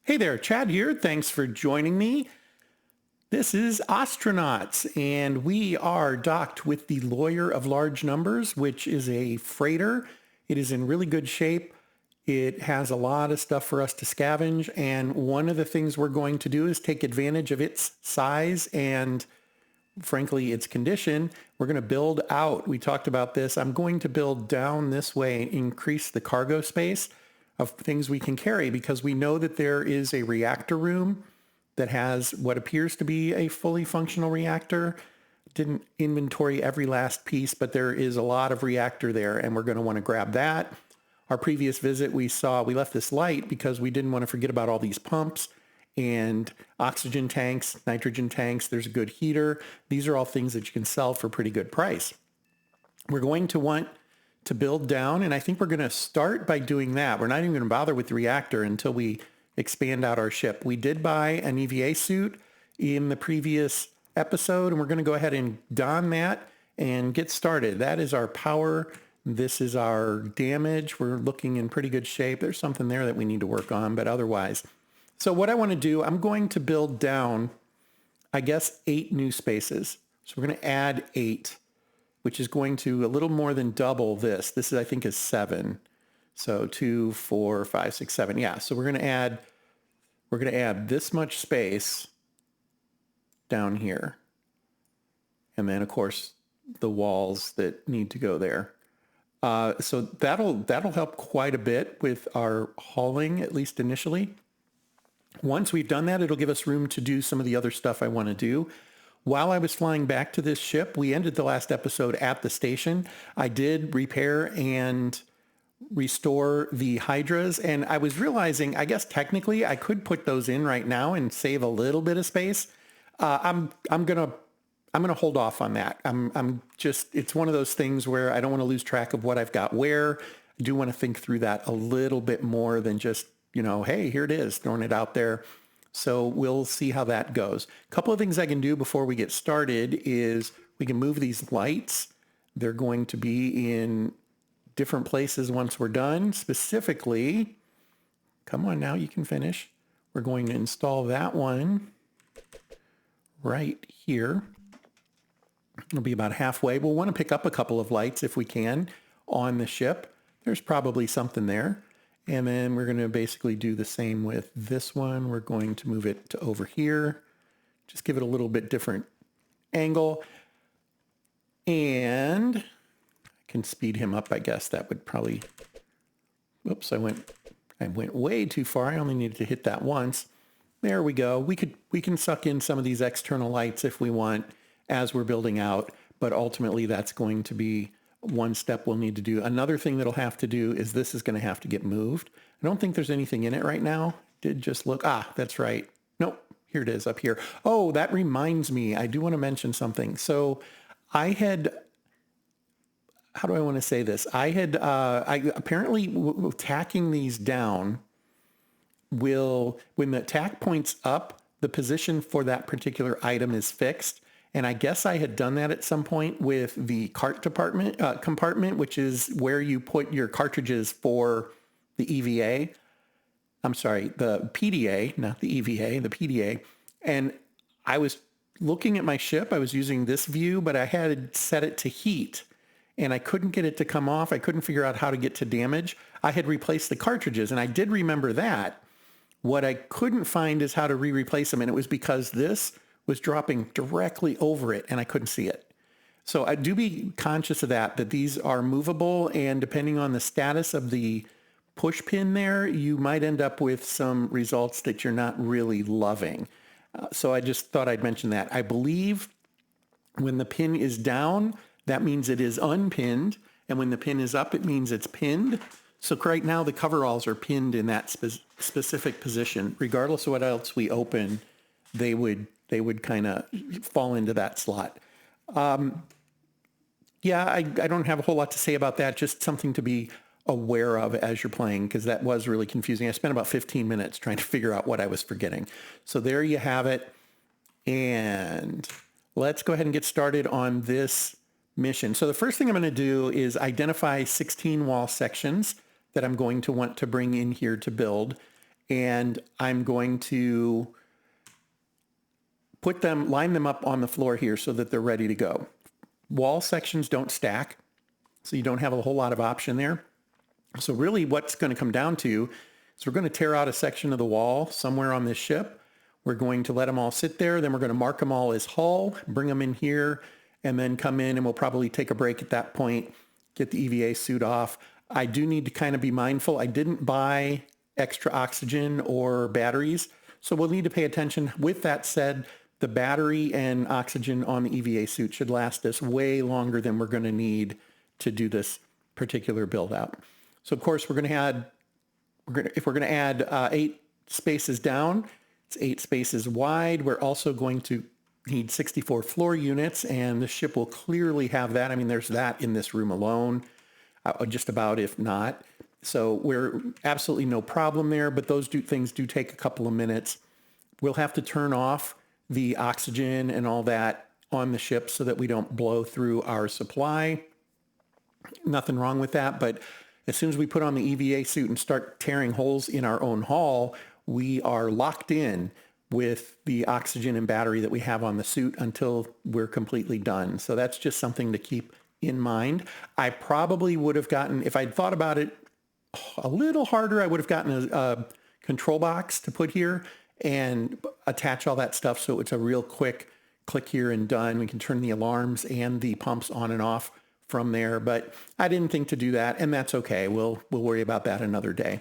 Hey there, Chad here. Thanks for joining me. This is Ostranauts, and we are docked with the Lawyer of Large Numbers, which is a freighter. It is in really good shape. It has a lot of stuff for us to scavenge, and one of the things we're going to do is take advantage of its size and, frankly, its condition. We're going to build out. We talked about this. I'm going to build down this way, increase the cargo space of things we can carry, because we know that there is a reactor room that has what appears to be a fully functional reactor. Didn't inventory every last piece, but there is a lot of reactor there, and we're going to want to grab that. Our previous visit, we left this light because we didn't want to forget about all these pumps and oxygen tanks, nitrogen tanks. There's a good heater. These are all things that you can sell for a pretty good price. We're going to want to build down, and I think we're going to start by doing that. We're not even going to bother with the reactor until we expand out our ship. We did buy an EVA suit in the previous episode, and we're going to go ahead and don that and get started. That is our power. This is our damage. We're looking in pretty good shape. There's something there that we need to work on, but otherwise. So what I want to do, I'm going to build down, I guess, 8 new spaces. So we're going to add 8. Which is going to a little more than double this. This is, I think, is 7. So 2, 4, 5, 6, 7. Yeah. So we're going to add this much space down here. And then, of course, the walls that need to go there. So that'll help quite a bit with our hauling, at least initially. Once we've done that, it'll give us room to do some of the other stuff I want to do. While I was flying back to this ship, we ended the last episode at the station. I did repair and restore the hydras, and I was realizing, I guess technically I could put those in right now and save a little bit of space. I'm gonna hold off on that. It's one of those things where I don't want to lose track of what I've got where. I do want to think through that a little bit more than just, hey, here it is, throwing it out there. So we'll see how that goes. A couple of things I can do before we get started is we can move these lights. They're going to be in different places once we're done. Specifically, come on now, you can finish. We're going to install that one right here. It'll be about halfway. We'll want to pick up a couple of lights if we can on the ship. There's probably something there. And then we're going to basically do the same with this one. We're going to move it to over here. Just give it a little bit different angle. And I can speed him up, I guess. That would probably... Oops, I went way too far. I only needed to hit that once. There we go. We can suck in some of these external lights if we want as we're building out. But ultimately, that's going to be one step we'll need to do. Another thing that'll have to do is this is going to have to get moved. I don't think there's anything in it right now. Did just look. That's right. Nope. Here it is up here. Oh, that reminds me. I do want to mention something. So how do I want to say this? I apparently tacking these down will, when the tack points up, the position for that particular item is fixed. And I guess I had done that at some point with the cart compartment, which is where you put your cartridges for the EVA. I'm sorry, the PDA, not the EVA, the PDA. And I was looking at my ship. I was using this view, but I had set it to heat. And I couldn't get it to come off. I couldn't figure out how to get to damage. I had replaced the cartridges, and I did remember that. What I couldn't find is how to replace them, and it was because this was dropping directly over it and I couldn't see it. So I do be conscious of that these are movable, and depending on the status of the push pin there, you might end up with some results that you're not really loving. So I just thought I'd mention that. I believe when the pin is down, that means it is unpinned. And when the pin is up, it means it's pinned. So right now the coveralls are pinned in that specific position. Regardless of what else we open, they would kind of fall into that slot. I don't have a whole lot to say about that. Just something to be aware of as you're playing, because that was really confusing. I spent about 15 minutes trying to figure out what I was forgetting. So there you have it. And let's go ahead and get started on this mission. So the first thing I'm going to do is identify 16 wall sections that I'm going to want to bring in here to build. and I'm going to line them up on the floor here so that they're ready to go. Wall sections don't stack, so you don't have a whole lot of option there. So really what's going to come down to is we're going to tear out a section of the wall somewhere on this ship. We're going to let them all sit there. Then we're going to mark them all as hull, bring them in here, and then come in, and we'll probably take a break at that point, get the EVA suit off. I do need to kind of be mindful. I didn't buy extra oxygen or batteries, so we'll need to pay attention. With that said, the battery and oxygen on the EVA suit should last us way longer than we're going to need to do this particular build out. So of course we're going to add, if we're going to add 8 spaces down, it's 8 spaces wide. We're also going to need 64 floor units, and the ship will clearly have that. I mean, there's that in this room alone, just about, if not. So we're absolutely no problem there, but those things do take a couple of minutes. We'll have to turn off the oxygen and all that on the ship so that we don't blow through our supply. Nothing wrong with that, but as soon as we put on the EVA suit and start tearing holes in our own hull, we are locked in with the oxygen and battery that we have on the suit until we're completely done. So that's just something to keep in mind. I probably would have gotten, if I'd thought about it a little harder, I would have gotten a control box to put here and attach all that stuff so it's a real quick click here and done. We can turn the alarms and the pumps on and off from there, but I didn't think to do that, and that's okay. We'll worry about that another day.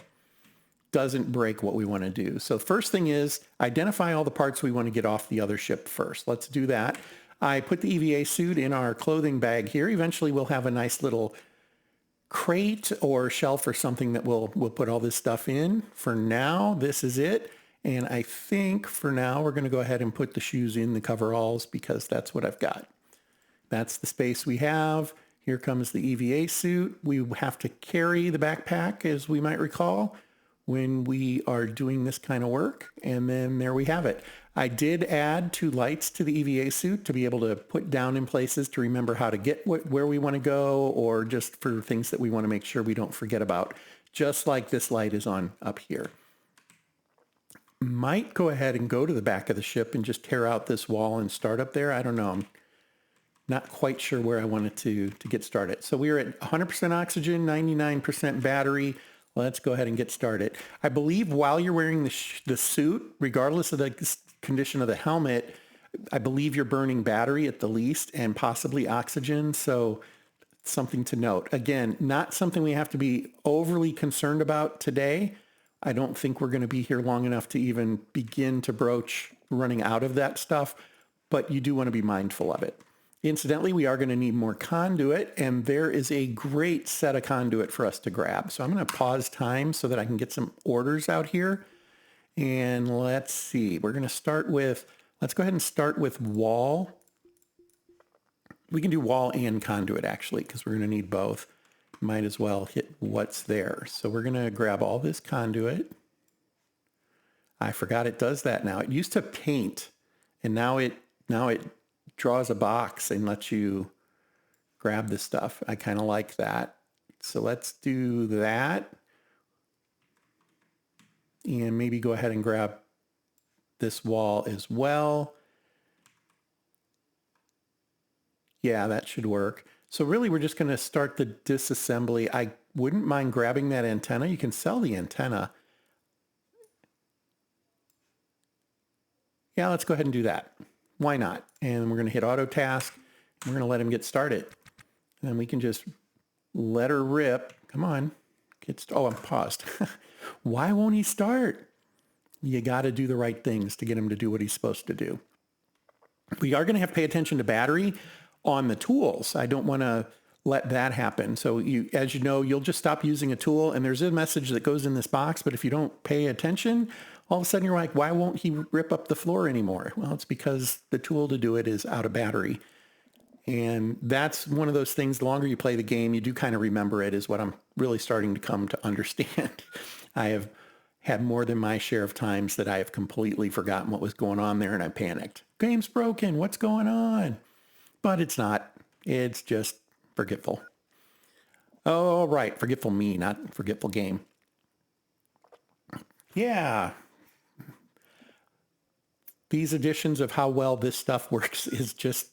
Doesn't break what we want to do. So the first thing is identify all the parts we want to get off the other ship first. Let's do that. I put the EVA suit in our clothing bag here. Eventually we'll have a nice little crate or shelf or something that we'll put all this stuff in. For now, this is it. And I think for now we're going to go ahead and put the shoes in the coveralls because that's what I've got. That's the space we have. Here comes the EVA suit. We have to carry the backpack, as we might recall, when we are doing this kind of work. And then there we have it. I did add 2 lights to the EVA suit to be able to put down in places to remember how to get where we want to go, or just for things that we want to make sure we don't forget about, just like this light is on up here. Might go ahead and go to the back of the ship and just tear out this wall and start up there. I don't know. I'm not quite sure where I wanted to get started. So we are at 100% oxygen, 99% battery. Let's go ahead and get started. I believe while you're wearing the suit, regardless of the condition of the helmet, I believe you're burning battery at the least and possibly oxygen. So something to note. Again, not something we have to be overly concerned about today. I don't think we're going to be here long enough to even begin to broach running out of that stuff, but you do want to be mindful of it. Incidentally, we are going to need more conduit, and there is a great set of conduit for us to grab. So I'm going to pause time so that I can get some orders out here. And let's see, we're going to start with, let's go ahead and start with wall. We can do wall and conduit actually, because we're going to need both. Might as well hit what's there. So we're going to grab all this conduit. I forgot it does that now. It used to paint, and now it draws a box and lets you grab the stuff. I kind of like that. So let's do that. And maybe go ahead and grab this wall as well. Yeah, that should work. So really, we're just going to start the disassembly. I wouldn't mind grabbing that antenna. You can sell the antenna. Yeah, let's go ahead and do that. Why not? And we're going to hit auto task. We're going to let him get started. And then we can just let her rip. Come on. Oh, I'm paused. Why won't he start? You got to do the right things to get him to do what he's supposed to do. We are going to have to pay attention to battery on the tools. I don't want to let that happen. So as you know, you'll just stop using a tool, and there's a message that goes in this box, but if you don't pay attention, all of a sudden you're like, why won't he rip up the floor anymore? Well, it's because the tool to do it is out of battery. And that's one of those things, the longer you play the game, you do kind of remember it, is what I'm really starting to come to understand. I have had more than my share of times that I have completely forgotten what was going on there, and I panicked. Game's broken. What's going on? But it's not. It's just forgetful. Oh, right. Forgetful me, not forgetful game. Yeah, these editions of how well this stuff works is just,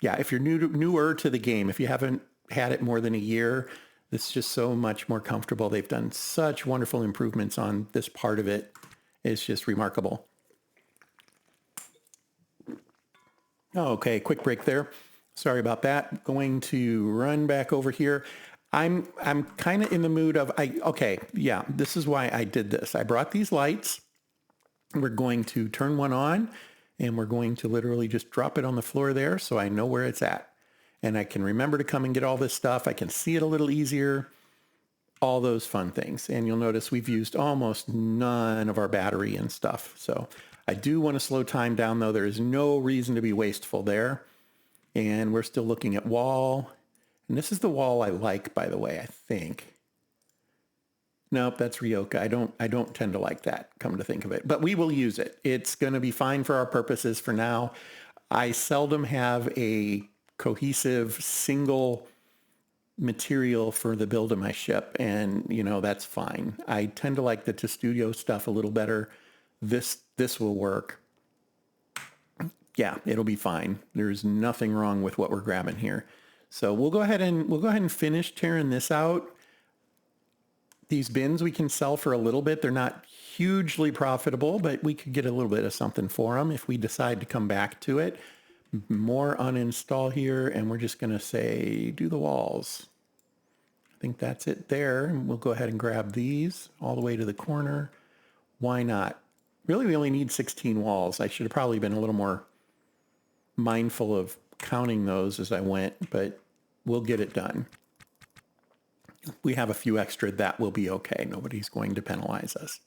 yeah, if you're newer to the game, if you haven't had it more than a year, it's just so much more comfortable. They've done such wonderful improvements on this part of it. It's just remarkable. Okay, quick break there. Sorry about that. Going to run back over here. I'm kind of in the mood of okay, yeah, this is why I did this. I brought these lights. We're going to turn one on and we're going to literally just drop it on the floor there so I know where it's at. And I can remember to come and get all this stuff. I can see it a little easier, all those fun things. And you'll notice we've used almost none of our battery and stuff. So I do want to slow time down, though. There is no reason to be wasteful there. And we're still looking at wall. And this is the wall I like, by the way, I think. Nope, that's Ryoka. I don't tend to like that, come to think of it. But we will use it. It's going to be fine for our purposes for now. I seldom have a cohesive single material for the build of my ship, and that's fine. I tend to like the Studio stuff a little better. This will work. Yeah, it'll be fine. There's nothing wrong with what we're grabbing here. So we'll go ahead and finish tearing this out. These bins we can sell for a little bit. They're not hugely profitable, but we could get a little bit of something for them if we decide to come back to it. More uninstall here, and we're just going to say do the walls. I think that's it there. And we'll go ahead and grab these all the way to the corner. Why not? Really, we only need 16 walls. I should have probably been a little more mindful of counting those as I went, but we'll get it done. We have a few extra, that will be okay. Nobody's going to penalize us.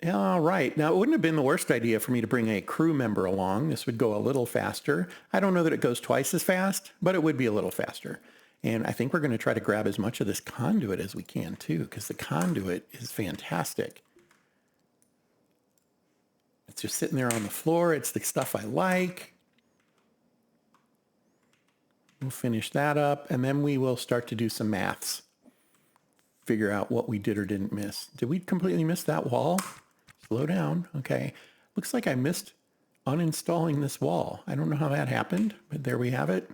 All right. Now, it wouldn't have been the worst idea for me to bring a crew member along. This would go a little faster. I don't know that it goes twice as fast, but it would be a little faster. And I think we're going to try to grab as much of this conduit as we can, too, because the conduit is fantastic. It's just sitting there on the floor. It's the stuff I like. We'll finish that up, and then we will start to do some maths. Figure out what we did or didn't miss. Did we completely miss that wall? Slow down. Okay. Looks like I missed uninstalling this wall. I don't know how that happened, but there we have it.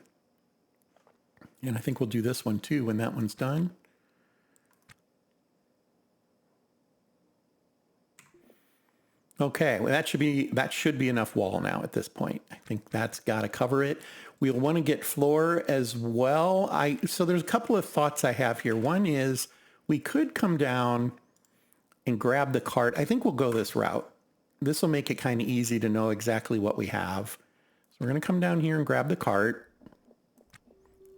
And I think we'll do this one too when that one's done. Okay, well, that should be enough wall now at this point. I think that's got to cover it. We'll want to get floor as well. So there's a couple of thoughts I have here. One is we could come down and grab the cart. I think we'll go this route. This will make it kind of easy to know exactly what we have. So we're going to come down here and grab the cart.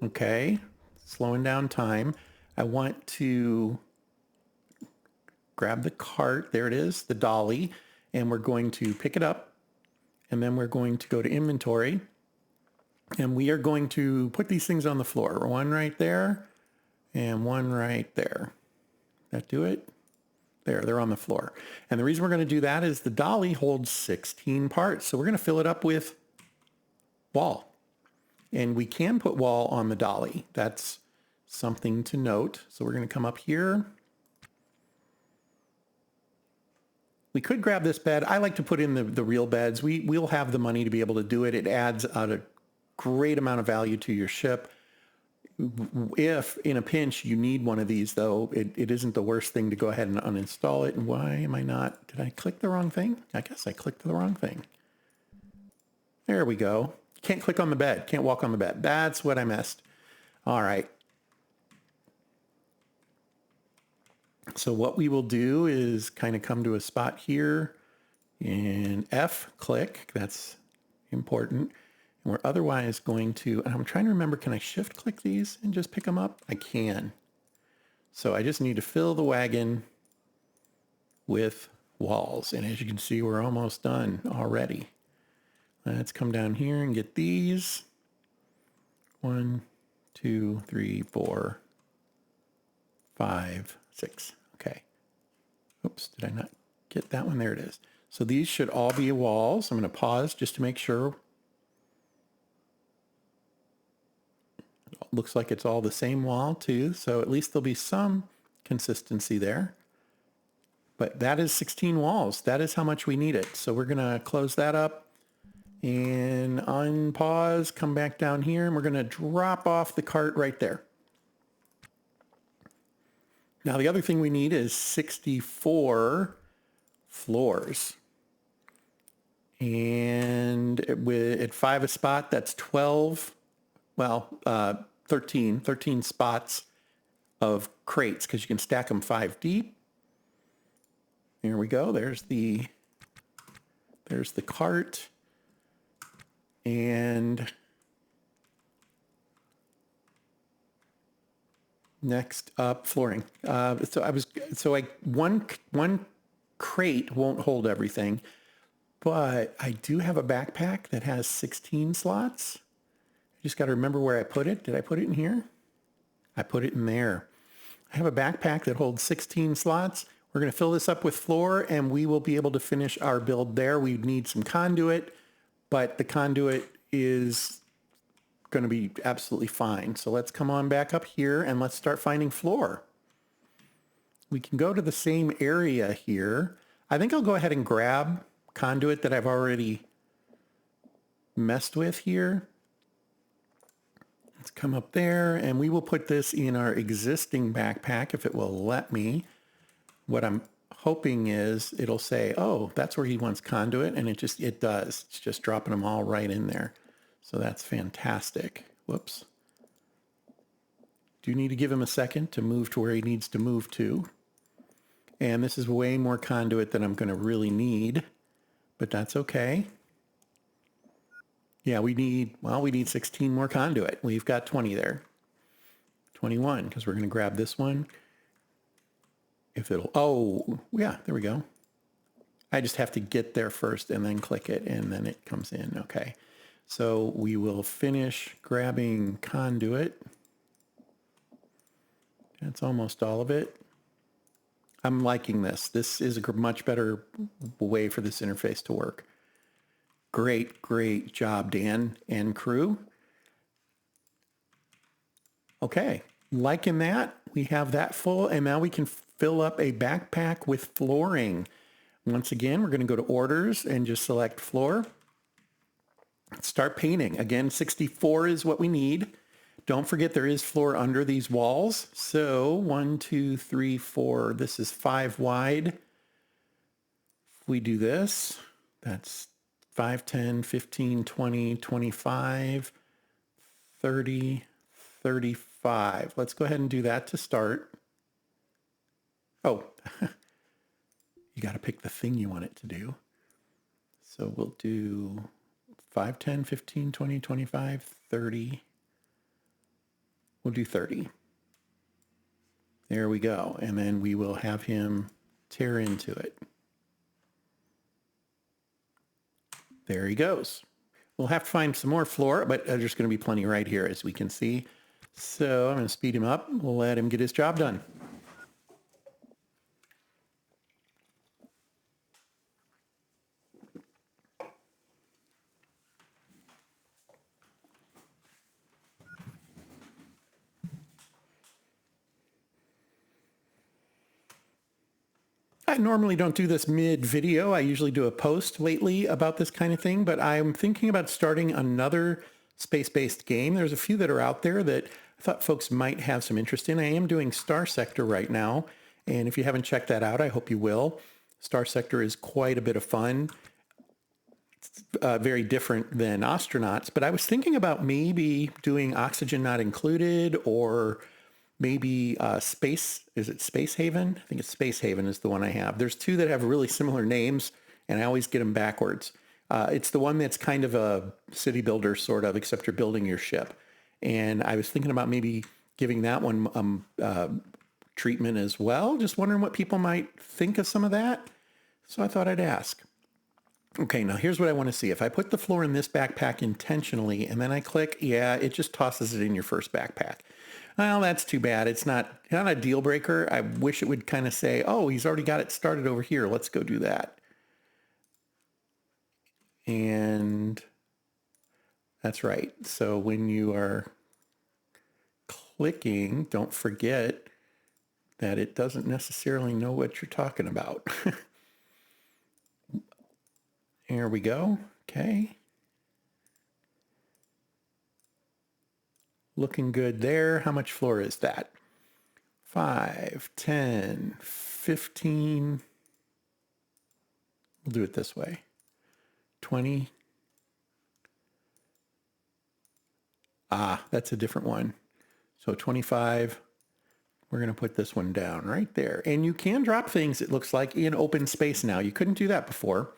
Okay, slowing down time. I want to grab the cart. There it is, the dolly. And we're going to pick it up, and then we're going to go to inventory, and we are going to put these things on the floor. One right there, and one right there. That do it? There, they're on the floor. And the reason we're going to do that is the dolly holds 16 parts, so we're going to fill it up with wall. And we can put wall on the dolly. That's something to note. So we're going to come up here. We could grab this bed. I like to put in the real beds. We'll have the money to be able to do it. It adds a great amount of value to your ship. If in a pinch you need one of these, though, it isn't the worst thing to go ahead and uninstall it. And why am I not? Did I click the wrong thing? I guess I clicked the wrong thing. There we go. Can't click on the bed. Can't walk on the bed. That's what I missed. All right. So what we will do is kind of come to a spot here and F click. That's important. And we're otherwise going to, and I'm trying to remember, can I shift click these and just pick them up? I can. So I just need to fill the wagon with walls. And as you can see, we're almost done already. Let's come down here and get these. 1, 2, 3, 4, 5, 6. Okay. Oops, did I not get that one? There it is. So these should all be walls. I'm going to pause just to make sure. It looks like it's all the same wall too. So at least there'll be some consistency there. But that is 16 walls. That is how much we need it. So we're going to close that up and unpause, come back down here, and we're going to drop off the cart right there. Now the other thing we need is 64 floors. And at 5 a spot, that's 12, well, 13 spots of crates, because you can stack them 5 deep. Here we go. There's the cart. And next up, flooring. One crate won't hold everything, but I do have a backpack that has 16 slots. I just got to remember where I put it. Did I put it in here? I put it in there. I have a backpack that holds 16 slots. We're going to fill this up with floor, and we will be able to finish our build there. We need some conduit, but the conduit is going to be absolutely fine. So let's come on back up here, and let's start finding floor. We can go to the same area here. I think I'll go ahead and grab conduit that I've already messed with here. Let's come up there, and we will put this in our existing backpack if it will let me. What I'm hoping is it'll say, oh, that's where he wants conduit, and it does. It's just dropping them all right in there. So that's fantastic. Whoops. Do need to give him a second to move to where he needs to move to. And this is way more conduit than I'm going to really need, but that's okay. Yeah, we need 16 more conduit. We've got 20 there. 21, because we're going to grab this one. Oh, yeah, there we go. I just have to get there first and then click it, and then it comes in. Okay. So we will finish grabbing conduit. That's almost all of it. I'm liking this. This is a much better way for this interface to work. Great job, Dan and crew. Okay, liking that. We have that full, and now we can fill up a backpack with flooring. Once again, we're going to go to orders and just select floor. Start painting. Again, 64 is what we need. Don't forget there is floor under these walls. So 1, 2, 3, 4. This is 5 wide. If we do this, that's 5, 10, 15, 20, 25, 30, 35. Let's go ahead and do that to start. Oh, you got to pick the thing you want it to do. So we'll do 5, 10, 15, 20, 25, 30. We'll do 30. There we go. And then we will have him tear into it. There he goes. We'll have to find some more floor, but there's going to be plenty right here, as we can see. So I'm going to speed him up. We'll let him get his job done. I normally don't do this mid-video. I usually do a post lately about this kind of thing, but I'm thinking about starting another space-based game. There's a few that are out there that I thought folks might have some interest in. I am doing Star Sector right now, and if you haven't checked that out, I hope you will. Star Sector is quite a bit of fun. It's very different than Ostranauts, but I was thinking about maybe doing Oxygen Not Included, or maybe is it Space Haven? I think it's Space Haven is the one I have. There's two that have really similar names, and I always get them backwards. It's the one that's kind of a city builder, sort of, except you're building your ship. And I was thinking about maybe giving that one treatment as well. Just wondering what people might think of some of that. So I thought I'd ask. Okay, now here's what I want to see. If I put the floor in this backpack intentionally, and then I click, yeah, it just tosses it in your first backpack. Well, that's too bad. It's not a deal breaker. I wish it would kind of say, oh, he's already got it started over here. Let's go do that. And that's right. So when you are clicking, don't forget that it doesn't necessarily know what you're talking about. There we go. Okay. Looking good there. How much floor is that? 5, 10, 15. We'll do it this way. 20. Ah, that's a different one. So 25. We're going to put this one down right there. And you can drop things, it looks like, in open space now. You couldn't do that before.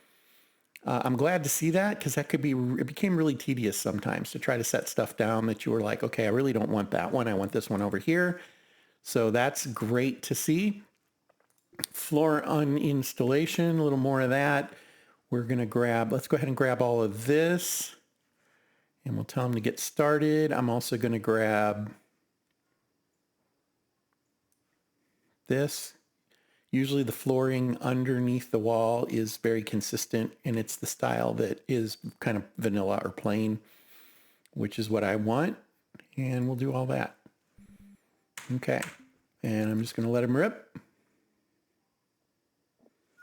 I'm glad to see that, because it became really tedious sometimes to try to set stuff down that you were like, okay, I really don't want that one. I want this one over here. So that's great to see. Floor uninstallation, a little more of that. We're going to let's go ahead and grab all of this. And we'll tell them to get started. I'm also going to grab this. Usually the flooring underneath the wall is very consistent, and it's the style that is kind of vanilla or plain, which is what I want. And we'll do all that. Okay. And I'm just going to let them rip.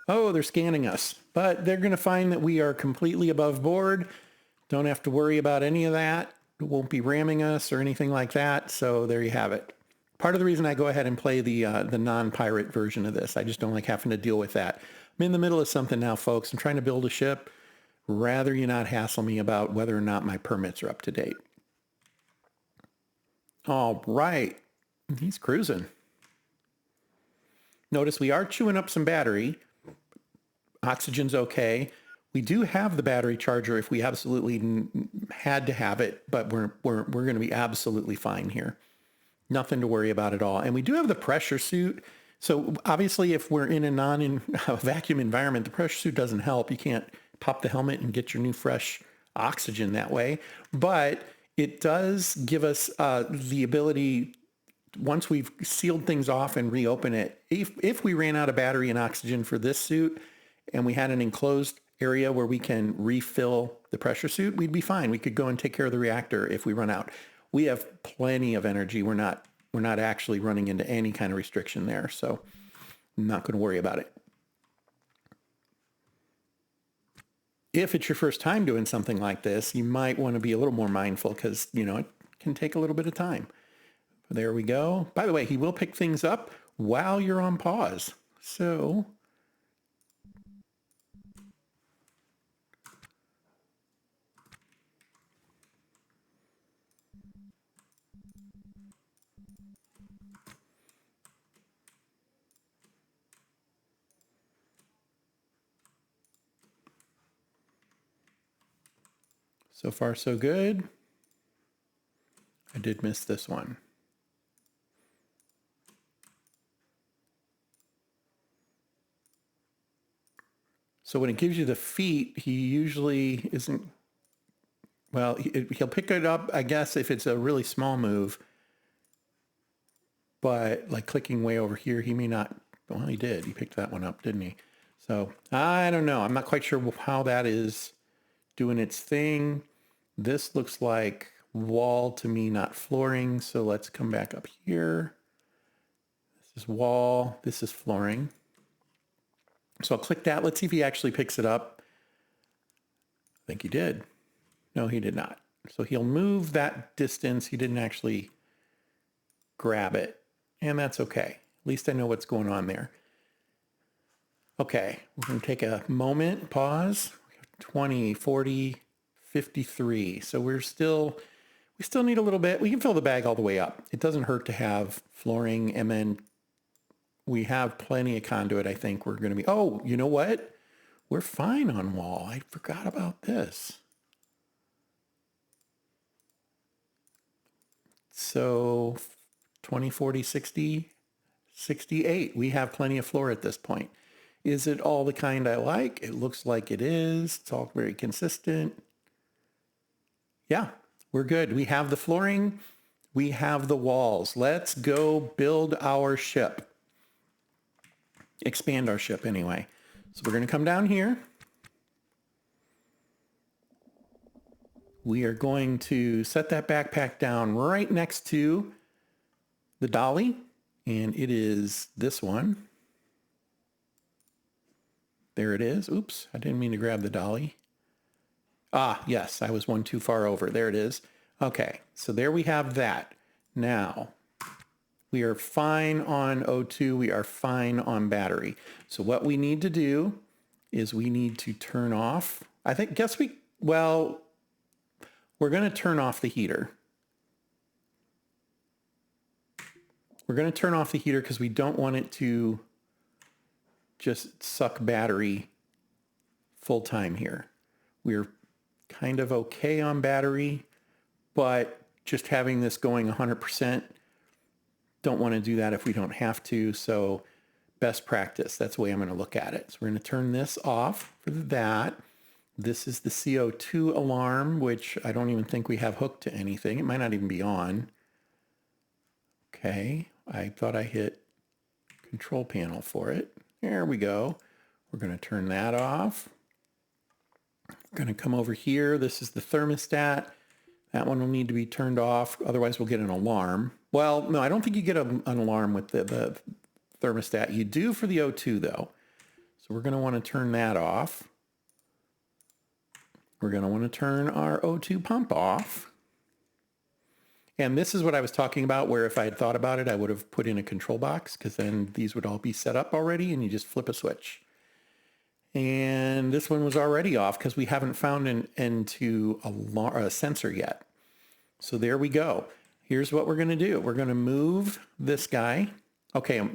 Oh, they're scanning us, but they're going to find that we are completely above board. Don't have to worry about any of that. It won't be ramming us or anything like that. So there you have it. Part of the reason I go ahead and play the non-pirate version of this, I just don't like having to deal with that. I'm in the middle of something now, folks. I'm trying to build a ship. Rather you not hassle me about whether or not my permits are up to date. All right. He's cruising. Notice we are chewing up some battery. Oxygen's okay. We do have the battery charger if we absolutely had to have it, but we're going to be absolutely fine here. Nothing to worry about at all. And we do have the pressure suit. So obviously if we're in a vacuum environment, the pressure suit doesn't help. You can't pop the helmet and get your new fresh oxygen that way. But it does give us the ability, once we've sealed things off and reopen it, if we ran out of battery and oxygen for this suit and we had an enclosed area where we can refill the pressure suit, we'd be fine. We could go and take care of the reactor if we run out. We have plenty of energy. We're not actually running into any kind of restriction there, so I'm not going to worry about it. If it's your first time doing something like this, you might want to be a little more mindful, because, it can take a little bit of time. There we go. By the way, he will pick things up while you're on pause. So far, so good. I did miss this one. So when it gives you the feet, he usually isn't, well, he'll pick it up, I guess, if it's a really small move. But like clicking way over here, he may not, well, he did. He picked that one up, didn't he? So I don't know. I'm not quite sure how that is doing its thing. This looks like wall to me, not flooring. So let's come back up here. This is wall. This is flooring. So I'll click that. Let's see if he actually picks it up. I think he did. No, he did not. So he'll move that distance. He didn't actually grab it. And that's okay. At least I know what's going on there. Okay, we're going to take a moment, pause. 20, 40, 53. So we still need a little bit. We can fill the bag all the way up. It doesn't hurt to have flooring, and then we have plenty of conduit. I think we're going to be, oh, you know what? We're fine on wall. I forgot about this. So 20, 40, 60, 68. We have plenty of floor at this point. Is it all the kind I like? It looks like it is. It's all very consistent. Yeah, we're good. We have the flooring. We have the walls. Let's go build our ship. Expand our ship anyway. So we're going to come down here. We are going to set that backpack down right next to the dolly. And it is this one. There it is. Oops, I didn't mean to grab the dolly. Ah, yes, I was one too far over. There it is. Okay, so there we have that. Now, we are fine on O2. We are fine on battery. So what we need to do is we need to turn off. Well, we're going to turn off the heater. We're going to turn off the heater because we don't want it to just suck battery full time here. We're kind of okay on battery, but just having this going 100%, don't want to do that if we don't have to. So best practice, that's the way I'm going to look at it. So we're going to turn this off for that. This is the CO2 alarm, which I don't even think we have hooked to anything. It might not even be on. Okay, I thought I hit control panel for it. There we go. We're going to turn that off. We're going to come over here. This is the thermostat. That one will need to be turned off. Otherwise, we'll get an alarm. Well, no, I don't think you get an alarm with the thermostat. You do for the O2, though. So we're going to want to turn that off. We're going to want to turn our O2 pump off. And this is what I was talking about, where if I had thought about it, I would have put in a control box, because then these would all be set up already, and you just flip a switch. And this one was already off because we haven't found an end to a sensor yet. So there we go. Here's what we're going to do. We're going to move this guy. Okay,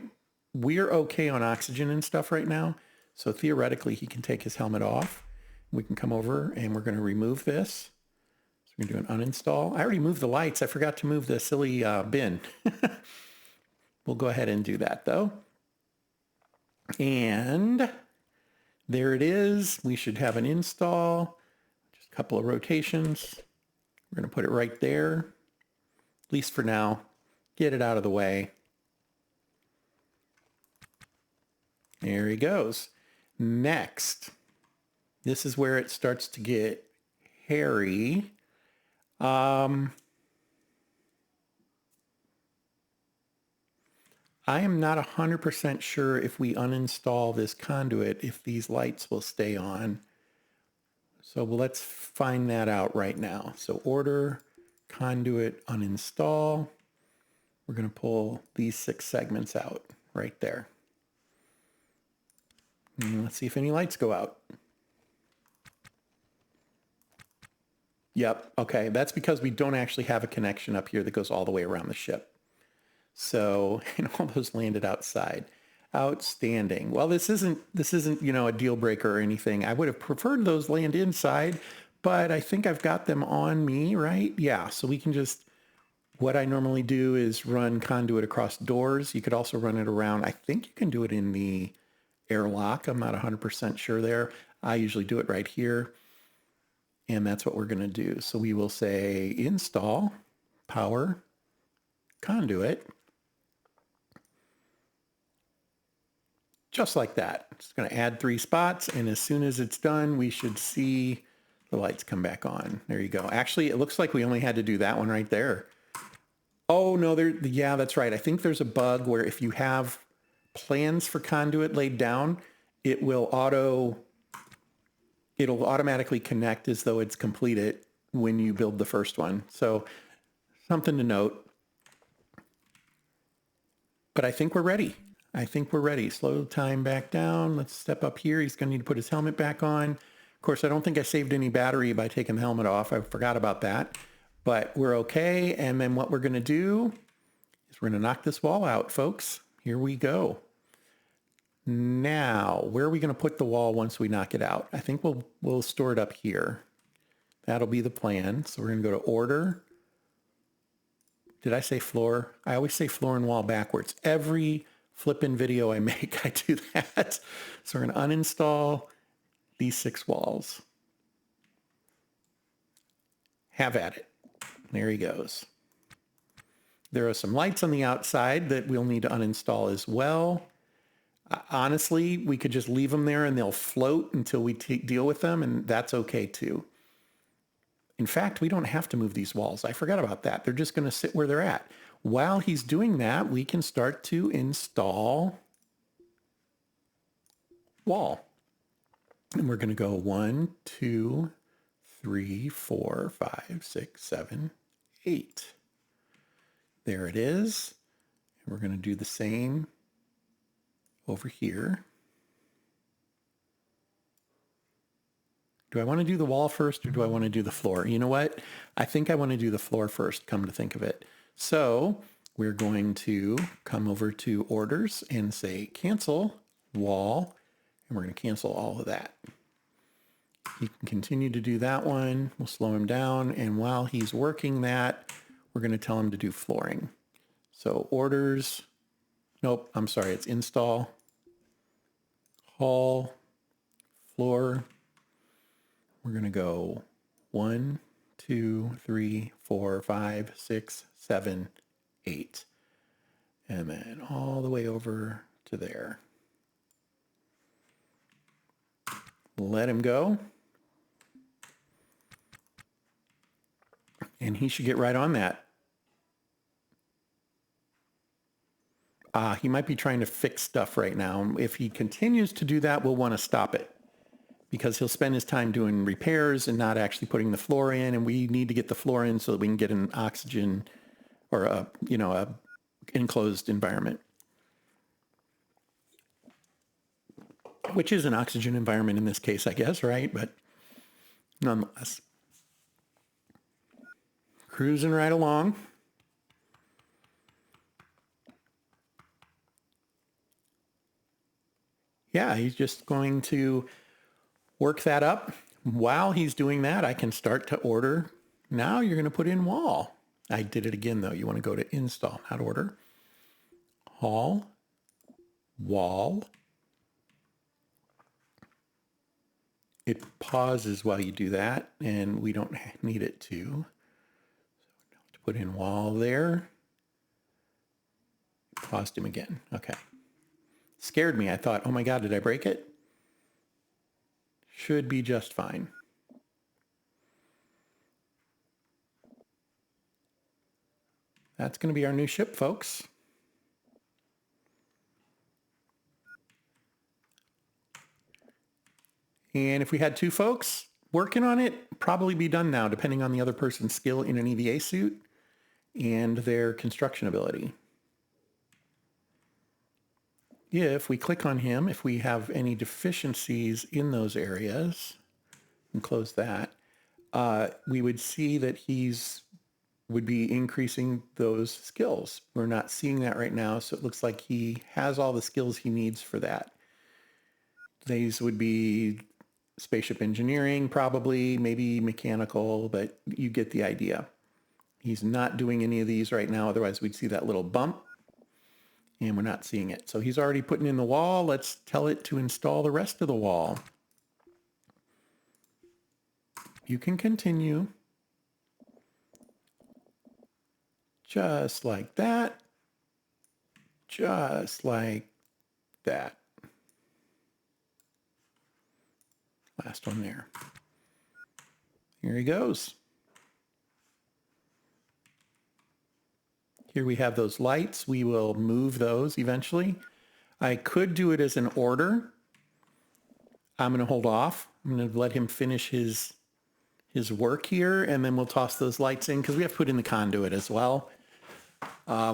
we're okay on oxygen and stuff right now. So theoretically, he can take his helmet off. We can come over and we're going to remove this. So we're going to do an uninstall. I already moved the lights. I forgot to move the silly bin. We'll go ahead and do that though. And there it is. We should have an install. Just a couple of rotations. We're going to put it right there, at least for now. Get it out of the way. There he goes. Next, this is where it starts to get hairy. I am not 100% sure if we uninstall this conduit, if these lights will stay on. So let's find that out right now. So order, conduit, uninstall. We're going to pull these 6 segments out right there. And let's see if any lights go out. Yep, okay, that's because we don't actually have a connection up here that goes all the way around the ship. So, and all those landed outside. Outstanding. Well, this isn't, a deal breaker or anything. I would have preferred those land inside, but I think I've got them on me, right? Yeah, so we can just, what I normally do is run conduit across doors. You could also run it around. I think you can do it in the airlock. I'm not 100% sure there. I usually do it right here. And that's what we're going to do. So we will say install power conduit. Just like that. It's going to add 3 spots, and as soon as it's done, we should see the lights come back on. There you go. Actually, it looks like we only had to do that one right there. Oh, no, yeah, that's right. I think there's a bug where if you have plans for conduit laid down, it'll automatically connect as though it's completed when you build the first one. So something to note. But I think we're ready. Slow time back down. Let's step up here. He's going to need to put his helmet back on. Of course, I don't think I saved any battery by taking the helmet off. I forgot about that. But we're okay. And then what we're going to do is we're going to knock this wall out, folks. Here we go. Now, where are we going to put the wall once we knock it out? I think we'll store it up here. That'll be the plan. So we're going to go to order. Did I say floor? I always say floor and wall backwards. Every flippin' video I make, I do that. So we're going to uninstall these 6 walls. Have at it. There he goes. There are some lights on the outside that we'll need to uninstall as well. Honestly, we could just leave them there and they'll float until we deal with them, and that's okay too. In fact, we don't have to move these walls. I forgot about that. They're just going to sit where they're at. While he's doing that, we can start to install wall. And we're going to go 1, 2, 3, 4, 5, 6, 7, 8. There it is. And we're going to do the same over here. Do I want to do the wall first or do I want to do the floor? You know what? I think I want to do the floor first, come to think of it. So we're going to come over to orders and say cancel wall, and we're going to cancel all of that. He can continue to do that one. We'll slow him down. And while he's working that, we're going to tell him to do flooring. So orders, nope, I'm sorry, it's install, hall, floor. We're going to go 1, 2, 3, 4, 5, 6, 7, 8. And then all the way over to there. Let him go. And he should get right on that. He might be trying to fix stuff right now. If he continues to do that, we'll want to stop it, because he'll spend his time doing repairs and not actually putting the floor in. And we need to get the floor in so that we can get an oxygen or a enclosed environment, which is an oxygen environment in this case, I guess, right? But nonetheless, cruising right along. Yeah, he's just going to work that up. While he's doing that, I can start to order. Now you're going to put in wall. I did it again, though. You want to go to install, not order. Hall, wall. It pauses while you do that, and we don't need it to. So put in wall there. Paused him again. Okay. Scared me. I thought, oh my God, did I break it? Should be just fine. That's going to be our new ship, folks. And if we had 2 folks working on it, probably be done now, depending on the other person's skill in an EVA suit and their construction ability. If we click on him, if we have any deficiencies in those areas, and close that, we would see that would be increasing those skills. We're not seeing that right now, so it looks like he has all the skills he needs for that. These would be spaceship engineering, probably, maybe mechanical, but you get the idea. He's not doing any of these right now, otherwise we'd see that little bump, and we're not seeing it. So he's already putting in the wall. Let's tell it to install the rest of the wall. You can continue. Just like that. Just like that. Last one there. Here he goes. Here we have those lights. We will move those eventually. I could do it as an order. I'm going to hold off. I'm going to let him finish his work here, and then we'll toss those lights in because we have to put in the conduit as well.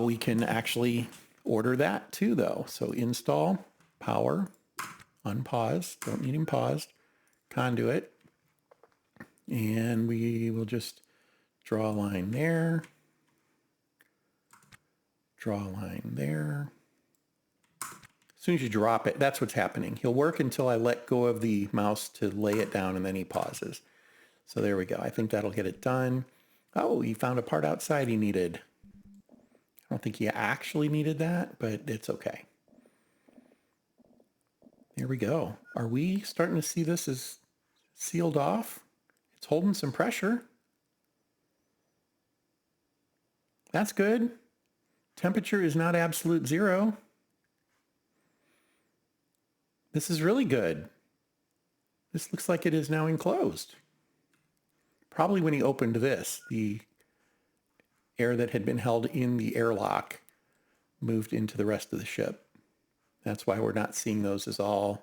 We can actually order that too, though. So install, power, unpause. Don't need him paused. Conduit. And we will just draw a line there. Draw a line there. As soon as you drop it, that's what's happening. He'll work until I let go of the mouse to lay it down, and then he pauses. So there we go. I think that'll get it done. Oh, he found a part outside he needed. I don't think he actually needed that, but it's okay. There we go. Are we starting to see this as sealed off? It's holding some pressure. That's good. Temperature is not absolute 0. This is really good. This looks like it is now enclosed. Probably when he opened this, the air that had been held in the airlock moved into the rest of the ship. That's why we're not seeing those as all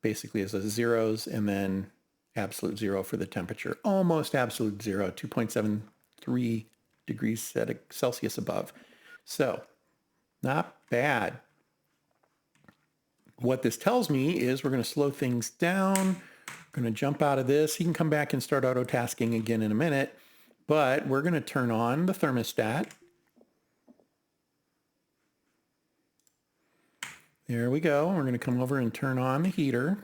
basically as a zeros and then absolute zero for the temperature. Almost absolute zero, 2.73 degrees Celsius above. So not bad. What this tells me is we're going to slow things down. We're going to jump out of this. He can come back and start auto tasking again in a minute, but we're going to turn on the thermostat. There we go. We're going to come over and turn on the heater.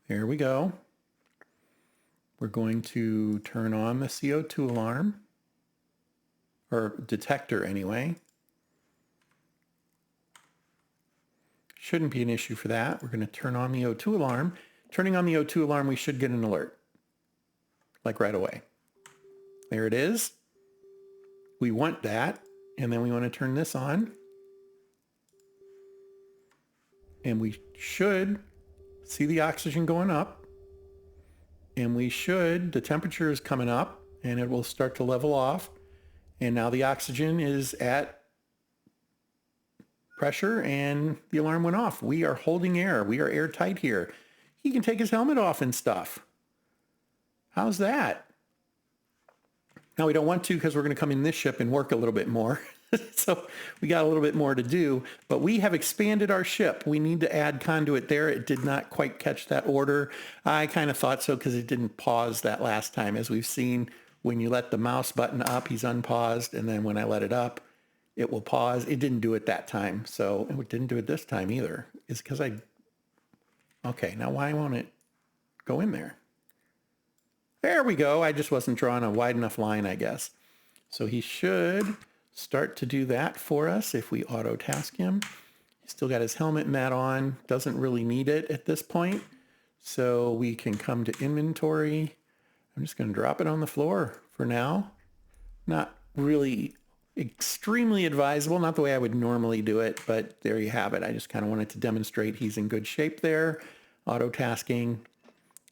There we go. We're going to turn on the CO2 alarm, or detector anyway. Shouldn't be an issue for that. We're going to turn on the O2 alarm. Turning on the O2 alarm, we should get an alert, like right away. There it is. We want that, and then we want to turn this on. And we should see the oxygen going up. And we should, the temperature is coming up, and it will start to level off. And now the oxygen is at pressure, and the alarm went off. We are holding air. We are airtight here. He can take his helmet off and stuff. How's that? Now we don't want to because we're going to come in this ship and work a little bit more. So we got a little bit more to do, but we have expanded our ship. We need to add conduit there. It did not quite catch that order. I kind of thought so because it didn't pause that last time. As we've seen, when you let the mouse button up, he's unpaused. And then when I let it up, it will pause. It didn't do it that time. So it didn't do it this time either. It's because okay, now why won't it go in there? There we go. I just wasn't drawing a wide enough line, I guess. So he should start to do that for us if we auto task him. He's still got his helmet mat on. Doesn't really need it at this point. So we can come to inventory. I'm just going to drop it on the floor for now. Not really extremely advisable, not the way I would normally do it, but there you have it. I just kind of wanted to demonstrate he's in good shape there. Auto tasking,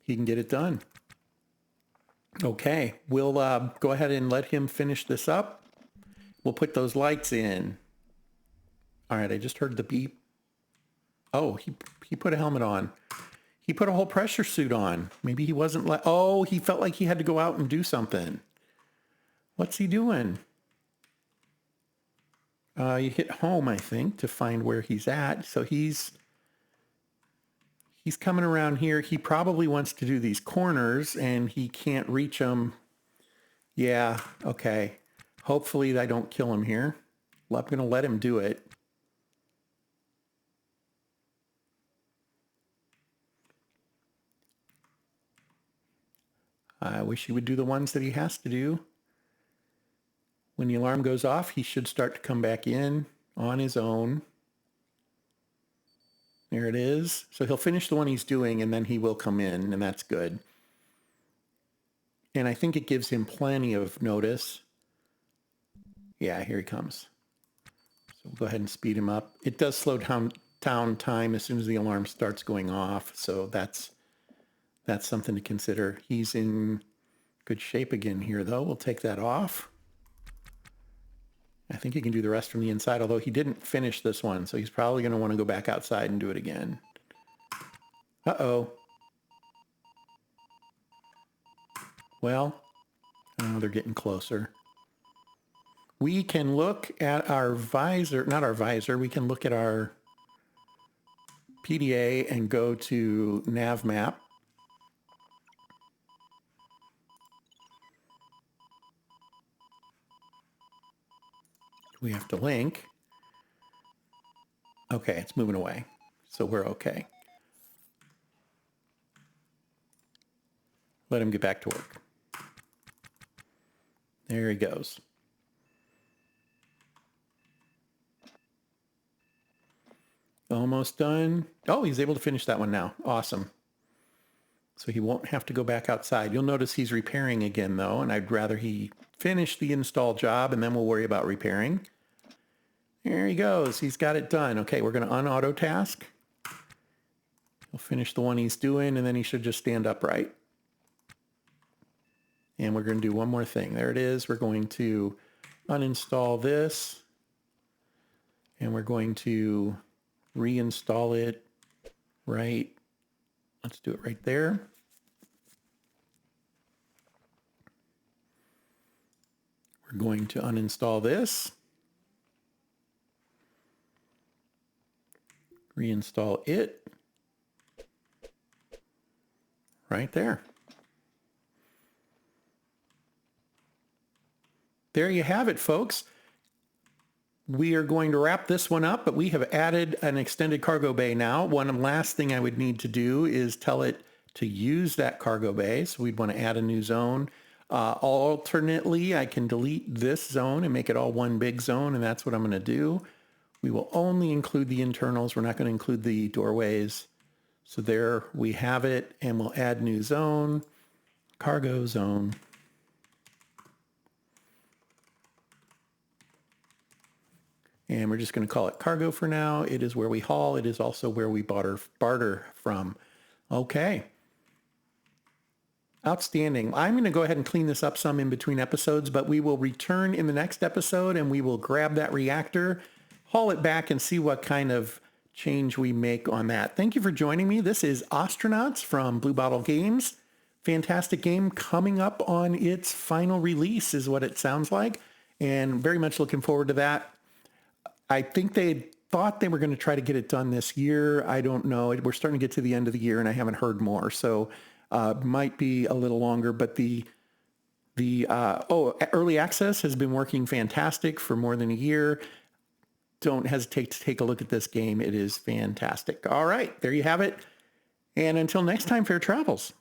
he can get it done. Okay, we'll go ahead and let him finish this up. We'll put those lights in. All right, I just heard the beep. Oh, he put a helmet on. He put a whole pressure suit on. Maybe he wasn't oh, he felt like he had to go out and do something. What's he doing? You hit home, I think, to find where he's at. So he's coming around here. He probably wants to do these corners and he can't reach them. Yeah, okay. Hopefully I don't kill him here. I'm going to let him do it. I wish he would do the ones that he has to do. When the alarm goes off, he should start to come back in on his own. There it is. So he'll finish the one he's doing and then he will come in, and that's good. And I think it gives him plenty of notice. Yeah, here he comes. So we'll go ahead and speed him up. It does slow down time as soon as the alarm starts going off. So that's something to consider. He's in good shape again here, though. We'll take that off. I think he can do the rest from the inside, although he didn't finish this one, so he's probably going to want to go back outside and do it again. Uh-oh. Well, they're getting closer. We can look at our visor, not our visor, we can look at our PDA and go to nav map. We have to link. Okay, it's moving away, so we're okay. Let him get back to work. There he goes. Almost done. Oh, he's able to finish that one now. Awesome. So he won't have to go back outside. You'll notice he's repairing again, though, and I'd rather he finish the install job, and then we'll worry about repairing. There he goes. He's got it done. Okay, we're going to un-auto task. He'll finish the one he's doing, and then he should just stand upright. And we're going to do one more thing. There it is. We're going to uninstall this. And we're going to reinstall it right. Let's do it right there. We're going to uninstall this. Reinstall it. Right there. There you have it, folks. We are going to wrap this one up, but we have added an extended cargo bay now. One last thing I would need to do is tell it to use that cargo bay. So we'd want to add a new zone. Alternately, I can delete this zone and make it all one big zone, and that's what I'm going to do. We will only include the internals. We're not going to include the doorways. So there we have it, and we'll add new zone, cargo zone. And we're just going to call it cargo for now. It is where we haul. It is also where we barter from. Okay. Outstanding. I'm going to go ahead and clean this up some in between episodes, but we will return in the next episode and we will grab that reactor, haul it back, and see what kind of change we make on that. Thank you for joining me. This is Ostranauts from Blue Bottle Games. Fantastic game coming up on its final release is what it sounds like, and very much looking forward to that. I think they thought they were going to try to get it done this year. I don't know. We're starting to get to the end of the year and I haven't heard more. So might be a little longer, but the early access has been working fantastic for more than a year. Don't hesitate to take a look at this game. It is fantastic. All right, there you have it. And until next time, fair travels.